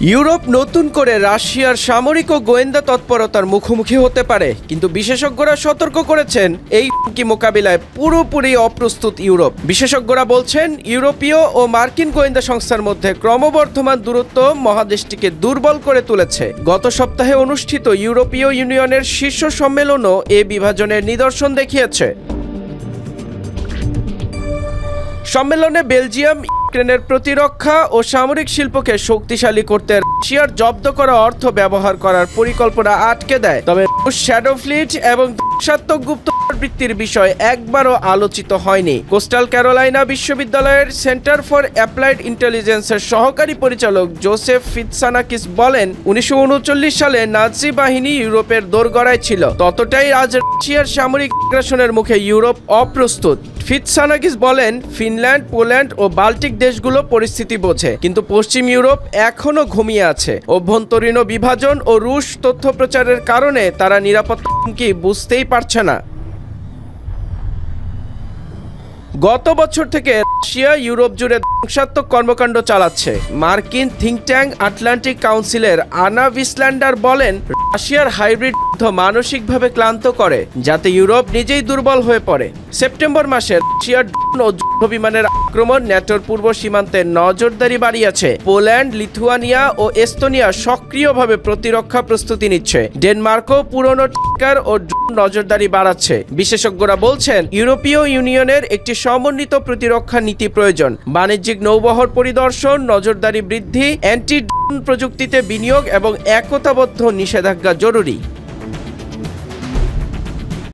Europe নতুন করে রাশিয়ার সামরিক ও গোয়েন্দা তৎপরতার মুখোমুখি হতে পারে, কিন্তু বিশেষজ্ঞরা সতর্ক করেছেন এই হুমকি মোকাবিলায় পুরোপুরি অপ্রস্তুত ইউরোপ। বিশেষজ্ঞরা বলছেন ইউরোপীয় ও মার্কিন গোয়েন্দা সংস্থার মধ্যে ক্রমবর্ধমান দূরত্ব মহাদেশটিকে দুর্বল করে তুলেছে। গত সপ্তাহে অনুষ্ঠিত ইউরোপীয় ইউনিয়নের শীর্ষ সম্মেলনও এ বিভাজনের নিদর্শন দেখিয়েছে। সম্মেলনে বেলজিয়াম ইউক্রেনের প্রতিরক্ষা ও সামরিক শিল্পকে শক্তিশালী করতে রাশিয়ার জব্দ করা অর্থ ব্যবহার করার পরিকল্পনা আটকে দেয়। তবে শ্যাডো ফ্লিট এবং ধ্বংসাত্মক গুপ্তবৃত্তির বিষয় একবারও আলোচিত হয়নি। কোস্টাল ক্যারোলাইনা বিশ্ববিদ্যালয়ের সেন্টার ফর অ্যাপ্লাইড ইন্টেলিজেন্সের সহকারী পরিচালক জোসেফ ফিৎসানাকিস বলেন, 1939 সালে নাৎসি বাহিনী ইউরোপের দোরগড়ায় ছিল, ততটাই আজ রাশিয়ার সামরিক আগ্রাসনের মুখে ইউরোপ অপ্রস্তুত। ফিৎসানাকিস বলেন, ফিনল্যান্ড, পোল্যান্ড ও বাল্টিক দেশগুলো পরিস্থিতি বোঝে, কিন্তু পশ্চিম ইউরোপ এখনও ঘুমিয়ে আছে। অভ্যন্তরীণ বিভাজন ও রুশ তথ্য প্রচারের কারণে তারা নিরাপত্তা হুমকি বুঝতেই পারছে না। গত বছর থেকে রাশিয়া ইউরোপ জুড়ে ধ্বংসাত্মক কর্মকাণ্ড চালাচ্ছে। মার্কিন থিঙ্ক ট্যাঙ্ক আটলান্টিক কাউন্সিলের আনা ভিসল্যান্ডার বলেন, রাশিয়ার হাইব্রিড যুদ্ধ মানসিকভাবে ক্লান্ত করে, যাতে ইউরোপ নিজেই দুর্বল হয়ে পড়ে। সেপ্টেম্বর মাসে রাশিয়ার ড্রোন ও যুদ্ধ বিমানের আক্রমণ ন্যাটোর পূর্ব সীমান্তে নজরদারি বাড়িয়েছে। পোল্যান্ড, লিথুয়ানিয়া ও এস্তোনিয়া সক্রিয়ভাবে প্রতিরক্ষা প্রস্তুতি নিচ্ছে। ডেনমার্কও পুরনো ট্যাঙ্কার ও ড্রোন নজরদারি বাড়াচ্ছে। বিশেষজ্ঞরা বলছেন, ইউরোপীয় ইউনিয়নের একটি সমন্বিত প্রতিরক্ষা নীতি প্রয়োজন। বাণিজ্যিক নৌবহর পরিদর্শন, নজরদারি বৃদ্ধি, অ্যান্টি ড্রোন প্রযুক্তিতে বিনিয়োগ এবং একতাবদ্ধ নিষেধাজ্ঞা জরুরি।